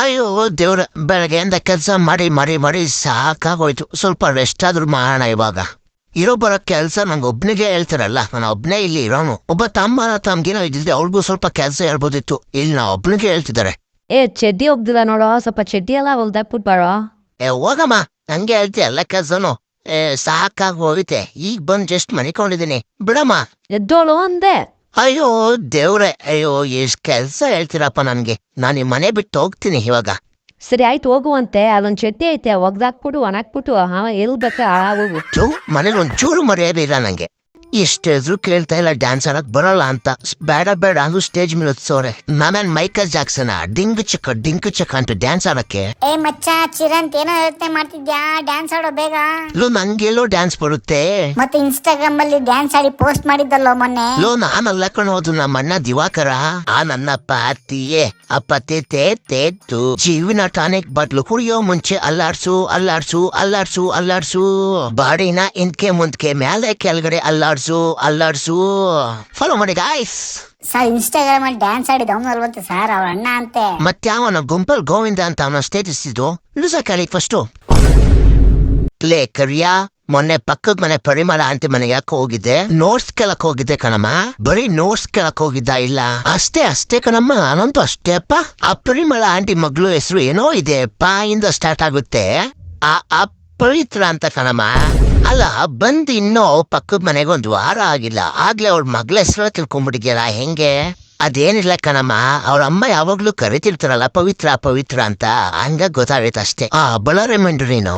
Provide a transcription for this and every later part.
ಅಯ್ಯೋ ದೇವ್ರ, ಬೆಳಗ್ಗೆಯಿಂದ ಕೆಲಸ ಮಾಡಿ ಮಾಡಿ ಮಾಡಿ ಸಾಕಾಗೋಯ್ತು. ಸ್ವಲ್ಪ ರೆಸ್ಟ್ ಆದ್ರೂ ಮಾಡೋಣ ಇವಾಗ. ಇರೋ ಬರೋ ಕೆಲಸ ನಂಗೆ ಒಬ್ನಿಗೆ ಹೇಳ್ತಾರಲ್ಲ, ನಾನು ಒಬ್ನೇ ಇಲ್ಲಿ ಇರೋನು. ಒಬ್ಬ ತಮ್ಗೇನೋ ಇದ್ದಿದ್ರೆ ಅವ್ಳಿಗೂ ಸ್ವಲ್ಪ ಕೆಲಸ ಹೇಳ್ಬೋದಿತ್ತು. ಇಲ್ಲಿ ನಾ ಒಬ್ನಿಗೆ ಹೇಳ್ತಿದ್ದಾರೆ. ಚಡ್ಡಿ ಹೋಗ್ದಿಲ್ಲ ನೋಡೋ, ಸ್ವಲ್ಪ ಚಡ್ಡಿ ಎಲ್ಲ ಹೊಲ್ದಾಕ್ಬಿಟ್ ಬಾರೋ. ಹೋಗಮ್ಮ, ಹಂಗೆ ಹೇಳ್ತೀಯ ಎಲ್ಲ ಕೆಲಸನು. ಸಾಕಾಗಿ ಹೋಗುತ್ತೆ. ಈಗ ಬಂದು ಜಸ್ಟ್ ಮನಿಕೊಂಡಿದ್ದೀನಿ, ಬಿಡಮ್ಮ. ಎದ್ದೋಳು ಅಂದೆ. ಅಯ್ಯೋ ದೇವ್ರೆ, ಅಯ್ಯೋ ಎಷ್ಟ್ ಕೆಲ್ಸ ಹೇಳ್ತೀರಪ್ಪ ನನ್ಗೆ. ನಾನು ಈ ಮನೆ ಬಿಟ್ಟು ಹೋಗ್ತೀನಿ ಇವಾಗ. ಸರಿ ಆಯ್ತು, ಹೋಗುವಂತೆ. ಅಲ್ಲೊಂದ್ ಚಡ್ಡಿ ಐತೆ, ಒಗ್ದಾಕ್ಬಿಟ್ಟು ಒಣಾಕ್ಬಿಟ್ಟು ಎಲ್ ಬೇಕ ಹೋಗು. ಮನೇಲಿ ಒಂಚೂರು ಮರ್ಯಾದೆ ಇಲ್ಲ ನಂಗೆ. ಎಷ್ಟೆದ್ರು ಕೇಳ್ತಾ ಇಲ್ಲ ಡ್ಯಾನ್ಸ್ ಆಡಕ್ ಬರಲ್ಲ ಅಂತ. ಬೇಡ ಬೇಡ ಅಂದು ಸ್ಟೇಜ್ ಮೇಲೆ ಹೊತ್ಸೋರೆ. ನಾವೇನ್ ಮೈಕಲ್ ಜಾಕ್ಸನ್ ಡಿಂಗ್ ಚಕ್ಕ ಅಂತ ಡ್ಯಾನ್ಸ್ ಆಡಕ್ಕೆ. ಮಚ್ಚ ಚಿರಂತ್ ಏನೋ ಯೋಚನೆ ಮಾಡ್ತಿದ್ಯಾ? ಡ್ಯಾನ್ಸ್ ಆಡೋ ಬೇಗ. ನಂಗೆಲ್ಲೋ ಡ್ಯಾನ್ಸ್ ಬರುತ್ತೆ. ಮತ್ತೆ ಇನ್ಸ್ಟಾಗ್ರಾಮ್ ಅಲ್ಲಿ ಡ್ಯಾನ್ಸ್ ಆಡಿ ಪೋಸ್ಟ್ ಮಾಡಿದ್ದಲ್ಲೋ ಮೊನ್ನೆ. ನಾನಲ್ಲ ಕಣೋದು, ನಮ್ಮ ಅಣ್ಣ ದಿವಾಕರ. ನನ್ನಪ್ಪ ಅತ್ತಿಯೇ ಅಪ್ಪತ್ತೆ ತೇತು ಜೀವಿನ ಟಾನಿಕ್ ಬಾಟ್ಲು ಕುಡಿಯೋ ಮುಂಚೆ ಅಲ್ಲಾಡ್ಸು ಅಲ್ಲಾಡ್ಸು ಅಲ್ಲಾಡ್ಸು ಅಲ್ಲಾಡ್ಸು. ಬಾಡಿನ ಇಂದ್ಕೆ ಮುಂದ್ಕೆ ಮೇಲೆ ಕೆಳಗಡೆ ಅಲ್ಲಾಡ್ಸು ಅಲ್ಲಾಡ್ಸು. ಫಾಲೋ ಮಾಡಿ ಗಾಯ್ಸ್. ಸರ್ ಇನ್ಸ್ಟಾಗ್ರಾಮ್ ಅಲ್ಲಿ ಡ್ಯಾನ್ಸ್ ಆಡಿದ ಅವನು ಅಲ್ವಂತೆ ಸರ್, ಅವ್ರ ಅಣ್ಣ ಅಂತೆ. ಮತ್ತೆ ಅವನ ಗುಂಪಲ್ ಗೋವಿಂದ ಅಂತ ಅವನ ಸ್ಟೇಟಸ್ ಇದ್ದು ಇಳಿಸಕ್ಕಾಲಿ ಫಸ್ಟು. ಲೇ ಕರಿಯಾ, ಮೊನ್ನೆ ಪಕ್ಕದ ಮನೆ ಪರಿಮಳ ಆಂಟಿ ಮನೆಗೆ ಯಾಕೆ ಹೋಗಿದ್ದೆ? ನೋಟ್ಸ್ ಕೇಳಕ್ ಹೋಗಿದ್ದೆ ಕಣಮ್ಮ. ಬರೀ ನೋಟ್ಸ್ ಕೇಳಕ್ ಹೋಗಿದ್ದ ಇಲ್ಲ, ಅಷ್ಟೇ ಕಣಮ್ಮ. ನಾನಂತೂ ಅಷ್ಟೇ ಅಪ್ಪ. ಆ ಪರಿಮಳ ಆಂಟಿ ಮಗಳು ಹೆಸರು ಏನೋ ಇದೆ, ಇಂದ ಸ್ಟಾರ್ಟ್ ಆಗುತ್ತೆ. ಆ ಪವಿತ್ರ ಅಂತ ಕಣಮ್ಮ. ಅಲ್ಲ, ಬಂದು ಇನ್ನೂ ಪಕ್ಕದ ಮನೆಗೆ 1 ವಾರ ಆಗಿಲ್ಲ, ಆಗ್ಲೇ ಅವ್ರ ಮಗಳ ಹೆಸರು ತಿಳ್ಕೊಂಡ್ಬಿಟ್ಟಿದ್ಯಲ್ಲ, ಹೆಂಗೆ? ಅದೇನಿಲ್ಲ ಕಣಮ್ಮ, ಅವ್ರ ಅಮ್ಮ ಯಾವಾಗ್ಲೂ ಕರಿತಿರ್ತಾರಲ್ಲ ಪವಿತ್ರ ಅಂತ, ಹಂಗ ಗೊತ್ತಾಗೈತೆ ಅಷ್ಟೇ. ಬಳ್ಳಾರಿ ನೀನು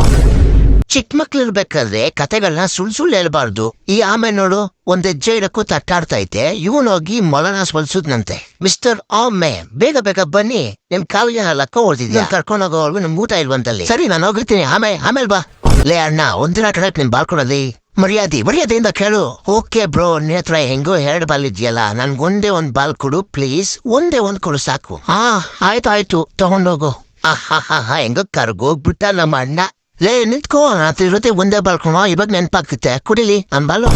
ಚಿಕ್ಕ ಮಕ್ಳು ಇರ್ಬೇಕಾದ್ರೆ ಕತೆಗಳನ್ನ ಸುಳ್ಳು ಹೇಳ್ಬಾರ್ದು. ಈ ಆಮೇಲೆ ನೋಡು, ಒಂದ್ ಹೆಜ್ಜೆ ಇಡಕ್ಕೂ ತಟ್ಟಾಡ್ತೈತೆ. ಇವನೋಗಿ ಮೊಲನ ಸ್ವಲ್ಸುದ್ನಂತೆ. ಮಿಸ್ಟರ್ ಆಮೆ, ಬೇಗ ಬನ್ನಿ, ನಿಮ್ ಕಾಲಿಗೆ ಲಕ್ಕ ಹೊಡ್ತಿದ್ಯಾ, ಕರ್ಕೊಂಡೋಗೋರ್ಗು ನಿಮ್ ಊಟ ಇಲ್ವಂತಲ್ಲಿ. ಸರಿ, ನಾನು ಹೋಗಿರ್ತೀನಿ, ಆಮೇಲೆ ಬಾ. ಲೇ ಅಣ್ಣ, ಒಂದಿನ ಕಡೆ ನಿಮ್ ಬಾಳ್ಕೊಡೋದಿ ಮರ್ಯಾದೆಯಿಂದ ಕೇಳು. ಓಕೆ ಬ್ರೋ, ನಿನ್ನ ಹತ್ರ ಹೆಂಗೋ 2 ಬಾಲ್ ಇದೆಯಲ್ಲ, ನನ್ಗೊಂದೇ 1 ಬಾಲ್ ಕೊಡು ಪ್ಲೀಸ್. ಒಂದೇ 1 ಕೊಡು ಸಾಕು. ಆಯ್ತು ತಗೊಂಡೋಗು. ಹೆಂಗೋ ಕರ್ಗೋಗ್ಬಿಟ್ಟ ನಮ್ಮ ಅಣ್ಣ. ಲೇ ನಿಂತ್ಕೋ, ಇರುತ್ತೆ ಒಂದೇ ಬಾಳ್ಕೊಳೋ, ಇವಾಗ ನೆನ್ಪಾಗ್ತಿತ್ತೆ, ಕುಡಿಲಿ ನನ್ ಬಾಲು.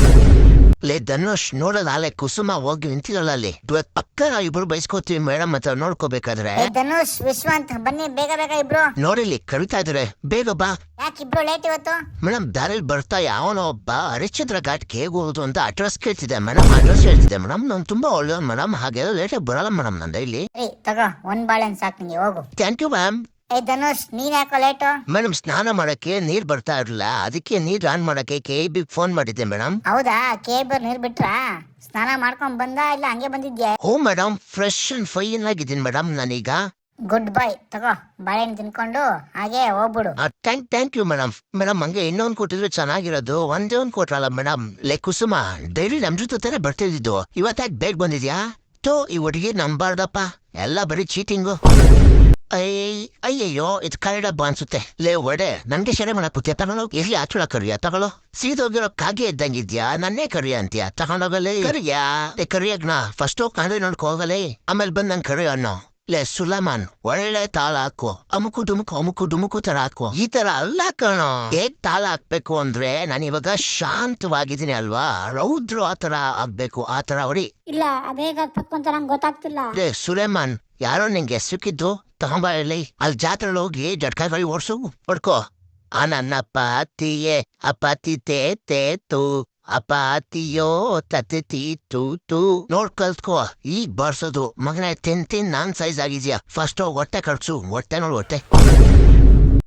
ಲೇ ಧನುಷ್, ನೋಡೋದಾಲೆ ಕುಸುಮ ಹೋಗಿ ನಿಂತಿರಲ್ಲ ಅಲ್ಲಿ. ಪಕ್ಕ ಇಬ್ರು ಬೈಸ್ಕೋತೀವಿ ಮೇಡಮ್ ಹತ್ರ ನೋಡ್ಕೋಬೇಕಾದ್ರೆ. ಧನುಷ್ ವಿಶ್ವಾಂತ್ ಬನ್ನಿ, ಬೇಗ ಇಬ್ರು. ನೋಡಿಲಿ ಕರಿತಾ ಇದಾರೆ, ಬೇಗ ಬಾ. ಯಾಕೆ ಇಬ್ರು ಲೇಟ್ ಇವತ್ತು? ಮೇಡಮ್ ದಾರಿಲಿ ಬರ್ತಾ ಯಾವನೋ ಒಬ್ಬ ಹರಿಶ್ಚಂದ್ರ ಘಾಟ್ಗೆ ಹೋಗುದು ಅಂತ ಅಡ್ರೆಸ್ ಕೇಳ್ತಿದ್ದೆ ಮೇಡಮ್. ನಾನು ತುಂಬಾ ಒಳ್ಳೆಯವ್ನು ಮೇಡಮ್, ಹಾಗೆಲ್ಲ ಲೇಟಾಗಿ ಬರಲ್ಲ ಮೇಡಮ್ ನನ್ನ ಡೈಲಿ. ತಗೋ 1 ಬಾಳೆನ್ ಸಾಕು ನಿಂಗೆ, ಹೋಗು. Thank you ma'am. ಧನುಷ್, ನೀನ್ ಯಾಕೋ ಲೇಟು? ಮೇಡಮ್ ಸ್ನಾನ ಮಾಡಕ್ಕೆ ನೀರ್ ಬರ್ತಾ ಇರಲಿಲ್ಲ, ಅದಕ್ಕೆ ನೀರ್ ಆನ್ ಮಾಡಕ್ಕೆ KEB ಫೋನ್ ಮಾಡಿದ್ದೆ ಮೇಡಮ್. ಹೌದಾ? KEB ನೀರ್ ಬಿಟ್ರಾ? ಸ್ನಾನ ಮಾಡ್ಕೊಂಡ್ ಬಂದ ಇಲ್ಲ ಹಂಗೆ ಬಂದಿದ್ಯಾ? ಓ ಮೇಡಮ್, ಫ್ರೆಶ್ ಅಂಡ್ ಫೈನ್ ಆಗಿದ್ದೀನಿ ಮೇಡಮ್ ನಾನೀಗ. ಗುಡ್ ಬೈ, ತಗೋ ಬಾಳೆಹಣ್ಣು ತಿನ್ಕೊಂಡು ಹಾಗೆ ಹೋಗ್ಬಿಡು. Thank you madam. ಹಂಗೆ ಇನ್ನೊಂದು ಕೊಟ್ಟಿದ್ರೆ ಚೆನ್ನಾಗಿರೋದು. ಒಂದೇ 1 ಕೊಟ್ರಲ್ಲ ಮೇಡಮ್. ಲೇ ಕುಸುಮ, ಡೈಲಿ ನಮ್ ಜೊತೆ ಬರ್ತಿದ್ದು, ಇವತ್ತಾಗ ಬೇಗ ಬಂದಿದ್ಯಾ? ಈ ಹುಡುಗಿ ನಂಬಾರ್ದಪ್ಪ, ಎಲ್ಲ ಬರೀ ಚೀಟಿಂಗು. ಅಯ್ಯಯ್ಯೋ, ಇದು ಕನ್ನಡ ಹಬ್ಬ ಅನ್ಸುತ್ತೆ. ಲೇ ಒಡೆ, ನನ್ಗೆ ಶೆರೆ ಮಾಡಕ್ ಕೂತಿಯ, ತಗೊಂಡೋಗ. ಇರ್ಲಿ ಆಚುಳ ಕರಿಯ, ತಗೊಳ್ಳೋ. ಸೀದೋಗಿರೋ ಕಾಗೆ ಇದ್ದಂಗಿದ್ಯಾ, ನನ್ನೇ ಕರಿಯ ಅಂತೀಯ, ತಗೊಂಡೋಗಲೇ. ಕರಿಯಗ್ನ ಫಸ್ಟ್ ಕಾಂಡ್ರೆ ನೋಡ್ಕೊ ಹೋಗಲೇ, ಆಮೇಲೆ ಬಂದ್ ನಂಗೆ ಕರಿಯ ಅನ್ನೋ. ಲೇ ಸುಲಮಾನ್, ಒಳ್ಳೆ ತಾಳ ಹಾಕು, ಅಮುಕು ಡುಮುಕು ತರ ಹಾಕು. ಈ ತರ ಅಲ್ಲ ಕಣೋ. ಹೇಗ್ ತಾಳ ಹಾಕ್ಬೇಕು ಅಂದ್ರೆ, ನಾನು ಇವಾಗ ಶಾಂತವಾಗಿದ್ದೀನಿ ಅಲ್ವಾ, ರೌದ್ರ ಆತರ ಆಗ್ಬೇಕು, ಆತರ ಹೊಡಿ. ಇಲ್ಲ, ಅದೇಗ ಹಾಕ್ಬೇಕು ಅಂತ ನಂಗೆ ಗೊತ್ತಾಗ್ತಿಲ್ಲ. ಲೇ ಸುಲೇಮಾನ್, ಯಾರೋ ನಿಂಗೆ ಸಿಕ್ಕಿದ್ದು ತಗೊಂಬ ಇಲ್ಲಿ. ಅಲ್ಲಿ ಜಾತ್ರೆ ಹೋಗಿ ಜಟ್ಕಾಯಿ ಹೊಡ್ಕೋ. ನನ್ನಪ್ಪ ಅತ್ತಿಯೇ ಅಪ್ಪತ್ತಿ ತೇತು ಅಪಾತಿಯೋ ತತ್ತಿ ತೂ ನೋಡ್ ಕಲ್ತ್ಕೋ. ಈಗ ಬರ್ಸೋದು ಮಗನ ತಿನ್ ನಾನ್ ಸೈಜ್ ಆಗಿದ್ಯಾ. ಫಸ್ಟ್ ಹೊಟ್ಟೆ ಕಟ್ಸು, ಹೊಟ್ಟೆ ನೋಡು ಹೊಟ್ಟೆ.